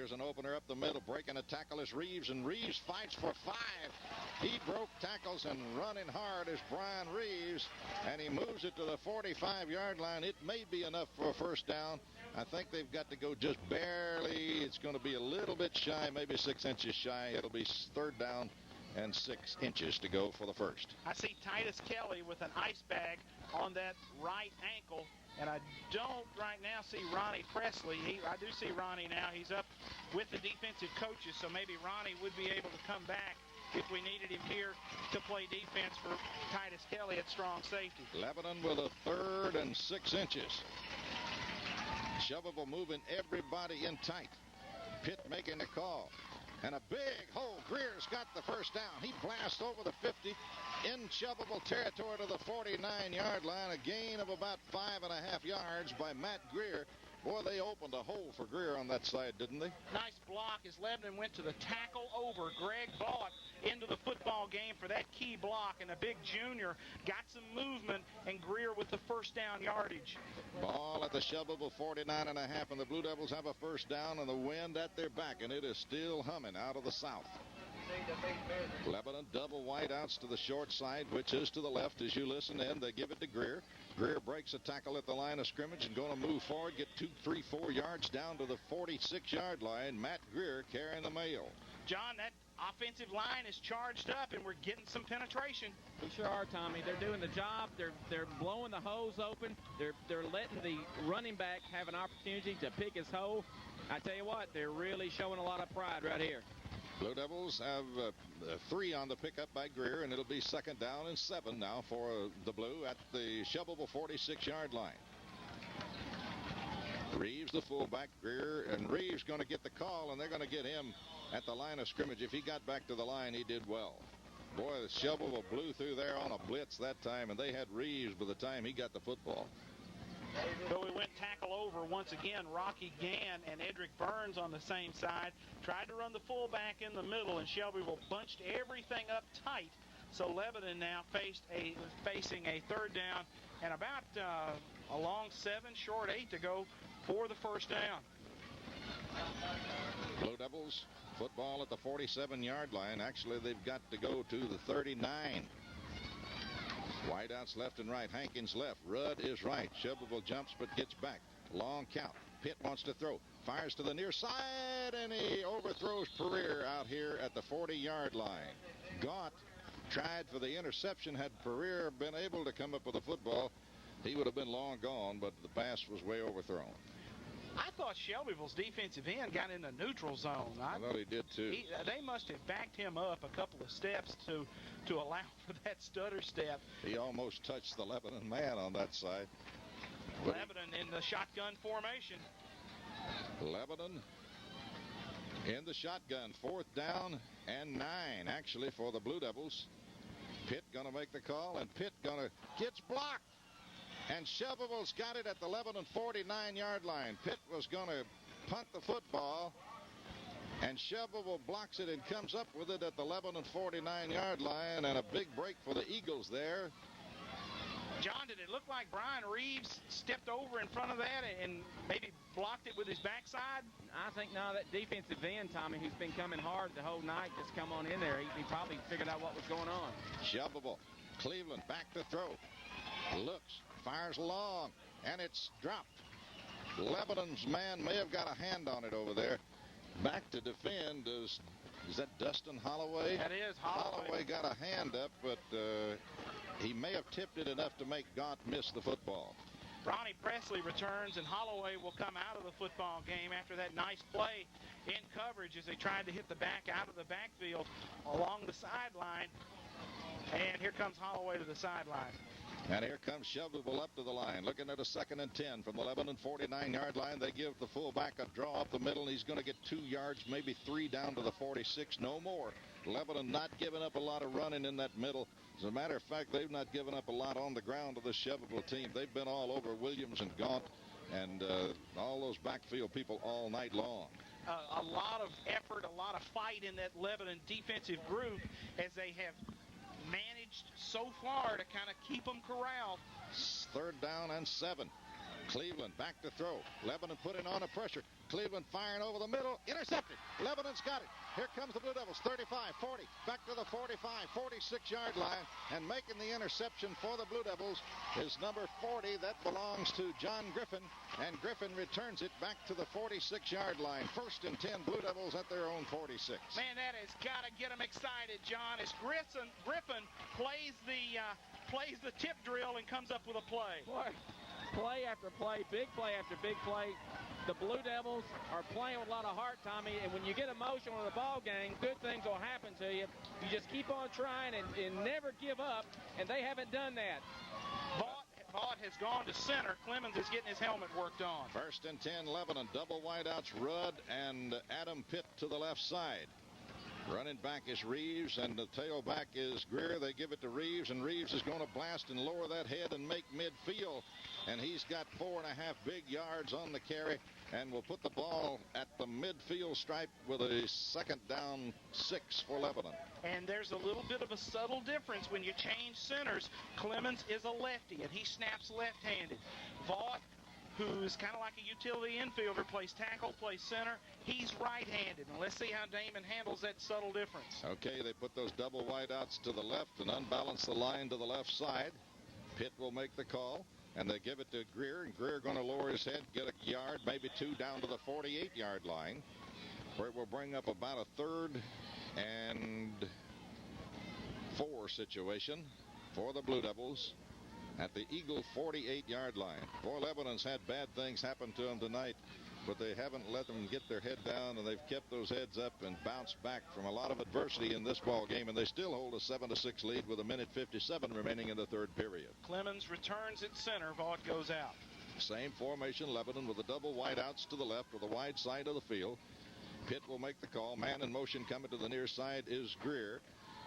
Here's an opener up the middle. Breaking a tackle is Reeves, and Reeves fights for 5. He broke tackles, and running hard is Brian Reeves, and he moves it to the 45-yard line. It may be enough for a first down. I think they've got to go just barely. It's going to be a little bit shy, maybe 6 inches shy. It'll be third down and 6 inches to go for the first. I see Titus Kelly with an ice bag on that right ankle, and I don't right now see Ronnie Presley. I do see Ronnie now. He's up with the defensive coaches, so maybe Ronnie would be able to come back if we needed him here to play defense for Titus Kelly at strong safety. Lebanon with a third and 6 inches. Shelbyville moving everybody in tight. Pitt making the call. And a big hole. Greer's got the first down. He blasts over the 50 in Shelbyville territory to the 49-yard line. A gain of about 5.5 yards by Matt Greer. Boy, they opened a hole for Greer on that side, didn't they? Nice block as Lebanon went to the tackle over. Greg Vaught into the football game for that key block, and a big junior got some movement, and Greer with the first down yardage. Ball at the Shelbyville 49.5, and the Blue Devils have a first down, and the wind at their back, and it is still humming out of the south. Lebanon double wideouts to the short side, which is to the left. As you listen in, they give it to Greer. Greer breaks a tackle at the line of scrimmage and going to move forward, get 2, 3, 4 yards down to the 46-yard line. Matt Greer carrying the mail. John, that offensive line is charged up, and we're getting some penetration. We sure are, Tommy. They're doing the job. They're blowing the holes open. They're letting the running back have an opportunity to pick his hole. I tell you what, they're really showing a lot of pride right here. Blue Devils have 3 on the pickup by Greer, and it'll be second down and 7 now for the Blue at the Shelbyville 46-yard line. Reeves, the fullback, Greer, and Reeves going to get the call, and they're going to get him at the line of scrimmage. If he got back to the line, he did well. Boy, the Shelbyville blew through there on a blitz that time, and they had Reeves by the time he got the football. So we went tackle over once again. Rocky Gann and Edric Burns on the same side. Tried to run the fullback in the middle, and Shelbyville bunched everything up tight. So Lebanon now facing a third down and about a long 7, short 8 to go for the first down. Blue Devils football at the 47-yard line. Actually, they've got to go to the 39. Wideouts left and right. Hankins left. Rudd is right. Shelbyville jumps but gets back. Long count. Pitt wants to throw. Fires to the near side, and he overthrows Pereira out here at the 40-yard line. Gaunt tried for the interception. Had Pereira been able to come up with the football, he would have been long gone, but the pass was way overthrown. I thought Shelbyville's defensive end got in the neutral zone. I thought he did, too. They must have backed him up a couple of steps to allow for that stutter step. He almost touched the Lebanon man on that side. Lebanon in the shotgun formation. Lebanon in the shotgun. 4th down and 9, actually, for the Blue Devils. Pitt going to make the call, and Pitt gets blocked. And Shelbyville's got it at the Lebanon 49-yard line. Pitt was going to punt the football, and Shelbyville blocks it and comes up with it at the Lebanon 49-yard line, and a big break for the Eagles there. John, did it look like Brian Reeves stepped over in front of that and maybe blocked it with his backside? I think now that defensive end, Tommy, who's been coming hard the whole night, just come on in there. He probably figured out what was going on. Shelbyville, Cleveland back to throw. Looks. Fires long, and it's dropped. Lebanon's man may have got a hand on it over there. Back to defend is that Dustin Holloway? That is Holloway. Holloway got a hand up, but he may have tipped it enough to make Gaunt miss the football. Ronnie Presley returns, and Holloway will come out of the football game after that nice play in coverage as they tried to hit the back out of the backfield along the sideline. And here comes Holloway to the sideline. And here comes Shelbyville up to the line, looking at a 2nd and 10 from the Lebanon 49-yard line. They give the fullback a draw up the middle, and he's going to get 2 yards, maybe 3 down to the 46, no more. Lebanon not giving up a lot of running in that middle. As a matter of fact, they've not given up a lot on the ground to the Shelbyville team. They've been all over Williams and Gaunt and all those backfield people all night long. A lot of effort, a lot of fight in that Lebanon defensive group as they have managed so far to kind of keep them corralled. 3rd down and 7. Cleveland back to throw. Lebanon putting on a pressure. Cleveland firing over the middle. Intercepted. Lebanon's got it. Here comes the Blue Devils. 35, 40. Back to the 45, 46-yard line. And making the interception for the Blue Devils is number 40. That belongs to John Griffin. And Griffin returns it back to the 46-yard line. 1st and 10, Blue Devils at their own 46. Man, that has got to get them excited, John, as Griffin plays the tip drill and comes up with a play. Boy, play after play, big play after big play. The Blue Devils are playing with a lot of heart, Tommy, and when you get emotional in the ball game, good things will happen to you. You just keep on trying and never give up, and they haven't done that. Vaught has gone to center. Clemens is getting his helmet worked on. 1st and 10, Lebanon. Double wideouts, Rudd and Adam Pitt to the left side. Running back is Reeves, and the tailback is Greer. They give it to Reeves, and Reeves is going to blast and lower that head and make midfield. And he's got 4.5 big yards on the carry, and will put the ball at the midfield stripe with a 2nd down 6 for Lebanon. And there's a little bit of a subtle difference when you change centers. Clemens is a lefty, and he snaps left-handed. Vaught, who's kind of like a utility infielder, plays tackle, plays center. He's right-handed, and let's see how Damon handles that subtle difference. Okay, they put those double wideouts to the left and unbalance the line to the left side. Pitt will make the call, and they give it to Greer, and Greer going to lower his head, get a yard, maybe 2 down to the 48-yard line, where it will bring up about a 3rd and 4 situation for the Blue Devils at the Eagle 48-yard line. Boy, Lebanon's had bad things happen to them tonight, but they haven't let them get their head down, and they've kept those heads up and bounced back from a lot of adversity in this ball game, and they still hold a 7-6 lead with 1:57 remaining in the 3rd period. Clemens returns at center. Vaught goes out. Same formation, Lebanon, with the double wideouts to the left with the wide side of the field. Pitt will make the call. Man in motion coming to the near side is Greer.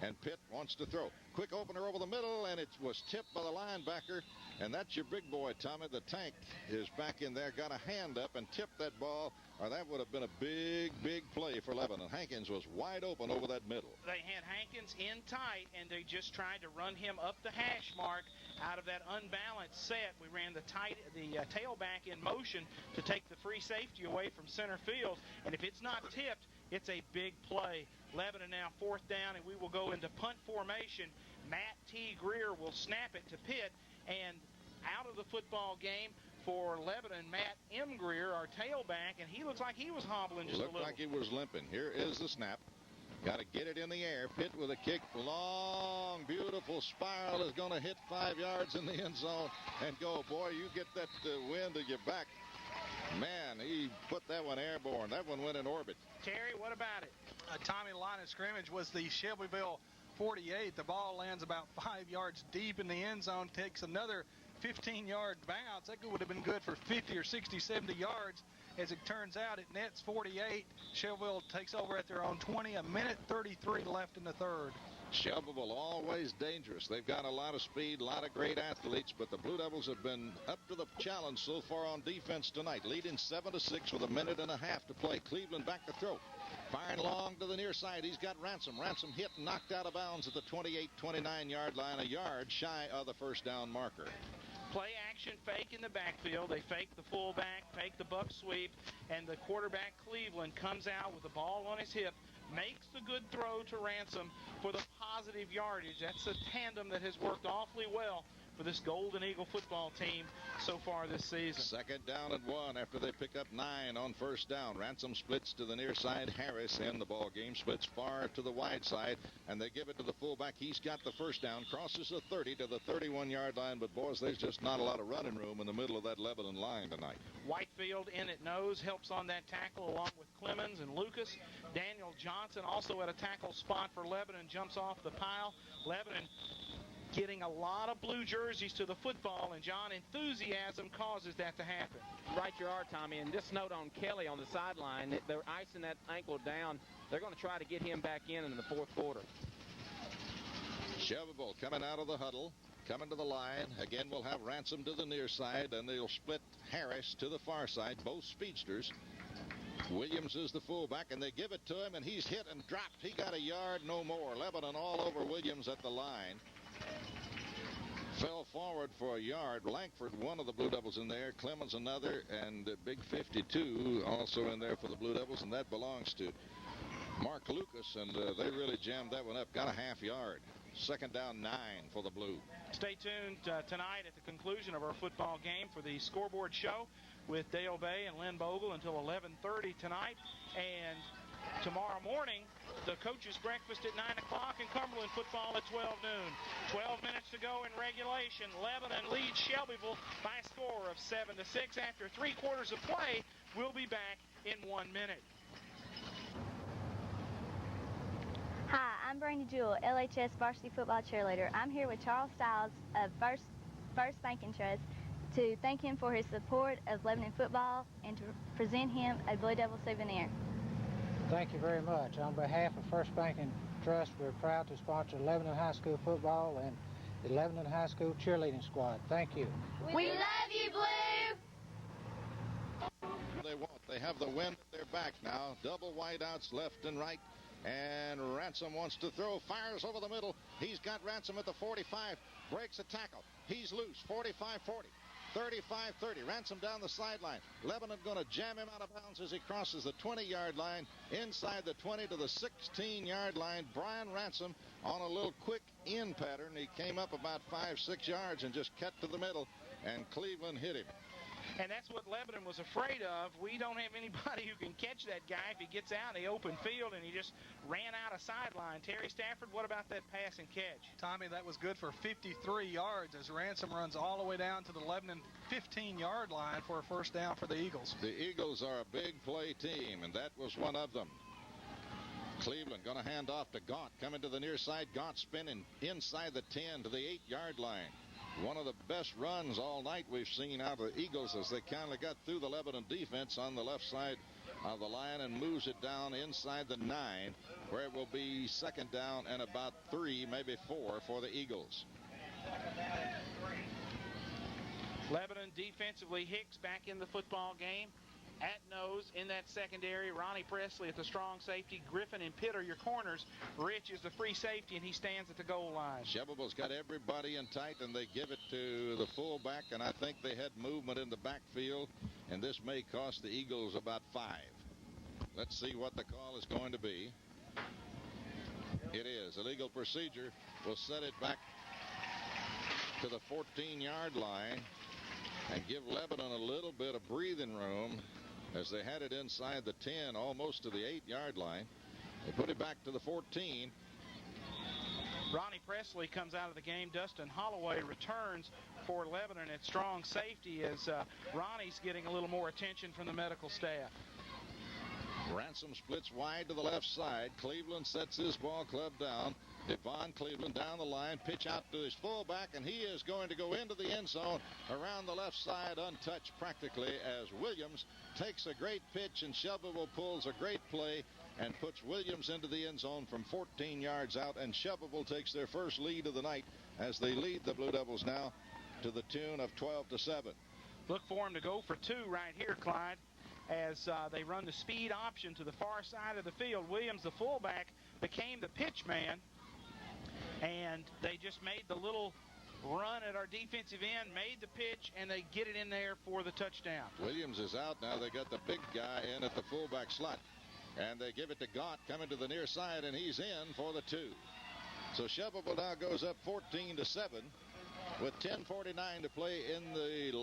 And Pitt wants to throw. Quick opener over the middle, and it was tipped by the linebacker. And that's your big boy, Tommy. The tank is back in there, got a hand up and tipped that ball, or that would have been a big, big play for Lebanon. Hankins was wide open over that middle. They had Hankins in tight, and they just tried to run him up the hash mark out of that unbalanced set. We ran the tailback in motion to take the free safety away from center field. And if it's not tipped, it's a big play. Lebanon now 4th down, and we will go into punt formation. Matt T. Greer will snap it to Pitt, and out of the football game for Lebanon, Matt M. Greer, our tailback, and he looks like he was hobbling just a little. Looked like he was limping. Here is the snap. Got to get it in the air. Pitt with a kick. Long, beautiful spiral is going to hit 5 yards in the end zone and go. Boy, you get that wind at your back. Man, he put that one airborne. That one went in orbit. Terry, what about it? Tommy, line of scrimmage was the Shelbyville 48. The ball lands about 5 yards deep in the end zone, takes another 15-yard bounce. That would have been good for 50 or 60, 70 yards. As it turns out, it nets 48. Shelbyville takes over at their own 20. 1:33 left in the 3rd. Shelbyville always dangerous. They've got a lot of speed, a lot of great athletes, but the Blue Devils have been up to the challenge so far on defense tonight, leading 7-6 with 1.5 minutes to play. Cleveland back to throw. Firing long to the near side. He's got Ransom. Ransom hit and knocked out of bounds at the 28-29-yard line, a yard shy of the 1st down marker. Play action fake in the backfield. They fake the fullback, fake the buck sweep, and the quarterback, Cleveland, comes out with the ball on his hip, makes the good throw to Ransom for the positive yardage. That's a tandem that has worked awfully well for this Golden Eagle football team so far this season. 2nd down and 1 after they pick up 9 on 1st down. Ransom splits to the near side. Harris in the ball game splits far to the wide side, and they give it to the fullback. He's got the 1st down, crosses the 30 to the 31-yard line, but boys, there's just not a lot of running room in the middle of that Lebanon line tonight. Whitefield in at nose, helps on that tackle along with Clemens and Lucas. Daniel Johnson also at a tackle spot for Lebanon, jumps off the pile. Lebanon getting a lot of blue jerseys to the football, and John, enthusiasm causes that to happen. Right you are, Tommy, and just note on Kelly on the sideline, they're icing that ankle down. They're going to try to get him back in the 4th quarter. Shelbyville coming out of the huddle, coming to the line. Again, we'll have Ransom to the near side, and they'll split Harris to the far side, both speedsters. Williams is the fullback, and they give it to him, and he's hit and dropped. He got a yard, no more. Lebanon all over Williams at the line. fell forward for a yard. Langford, one of the Blue Devils in there. Clemens, another. And Big 52 also in there for the Blue Devils. And that belongs to Mark Lucas. And they really jammed that one up. Got a half yard. Second down 9 for the Blue. Stay tuned tonight at the conclusion of our football game for the scoreboard show with Dale Bay and Lynn Bogle until 11:30 tonight. And tomorrow morning, the coaches' breakfast at 9 o'clock and Cumberland football at 12 noon. 12 minutes to go in regulation. Lebanon leads Shelbyville by a score of 7-6. After 3 quarters of play, we'll be back in 1 minute. Hi, I'm Brandy Jewell, LHS varsity football cheerleader. I'm here with Charles Stiles of First Bank and Trust to thank him for his support of Lebanon football and to present him a Blue Devil souvenir. Thank you very much. On behalf of First Bank and Trust, we're proud to sponsor Lebanon High School football and the Lebanon High School cheerleading squad. Thank you. We love you, Blue! They won't. They have the wind at their back now. Double wideouts left and right. And Ransom wants to throw, fires over the middle. He's got Ransom at the 45, breaks a tackle. He's loose, 45-40, 35-30. Ransom down the sideline. Lebanon going to jam him out of bounds as he crosses the 20-yard line, inside the 20 to the 16-yard line. Brian Ransom on a little quick in pattern. He came up about 5-6 yards and just cut to the middle, and Cleveland hit him. And that's what Lebanon was afraid of. We don't have anybody who can catch that guy if he gets out in the open field, and he just ran out of sideline. Terry Stafford, what about that pass and catch? Tommy, that was good for 53 yards as Ransom runs all the way down to the Lebanon 15-yard line for a first down for the Eagles. The Eagles are a big play team, and that was one of them. Cleveland going to hand off to Gaunt, coming to the near side. Gaunt spinning inside the 10 to the 8-yard line. One of the best runs all night we've seen out of the Eagles as they kind of got through the Lebanon defense on the left side of the line and moves it down inside the 9, where it will be second down and about 3, maybe 4 for the Eagles. Lebanon defensively, Hicks back in the football game. At nose in that secondary, Ronnie Presley at the strong safety. Griffin and Pitt are your corners. Rich is the free safety, and he stands at the goal line. Shelbyville's got everybody in tight, and they give it to the fullback, and I think they had movement in the backfield, and this may cost the Eagles about 5. Let's see what the call is going to be. It is. Illegal procedure will set it back to the 14-yard line and give Lebanon a little bit of breathing room as they had it inside the 10, almost to the 8-yard line. They put it back to the 14. Ronnie Presley comes out of the game. Dustin Holloway returns for Lebanon at strong safety as Ronnie's getting a little more attention from the medical staff. Ransom splits wide to the left side. Cleveland sets his ball club down. Devon Cleveland down the line, pitch out to his fullback, and he is going to go into the end zone around the left side untouched practically as Williams takes a great pitch, and Shelbyville pulls a great play and puts Williams into the end zone from 14 yards out, and Shelbyville takes their first lead of the night as they lead the Blue Devils now to the tune of 12-7. Look for him to go for 2 right here, Clyde, as they run the speed option to the far side of the field. Williams, the fullback, became the pitch man, and they just made the little run at our defensive end, made the pitch, and they get it in there for the touchdown. Williams is out now. They got the big guy in at the fullback slot, and they give it to Gaunt coming to the near side, and he's in for the 2. So Shelbyville now goes up 14-7 with 10:49 to play in the last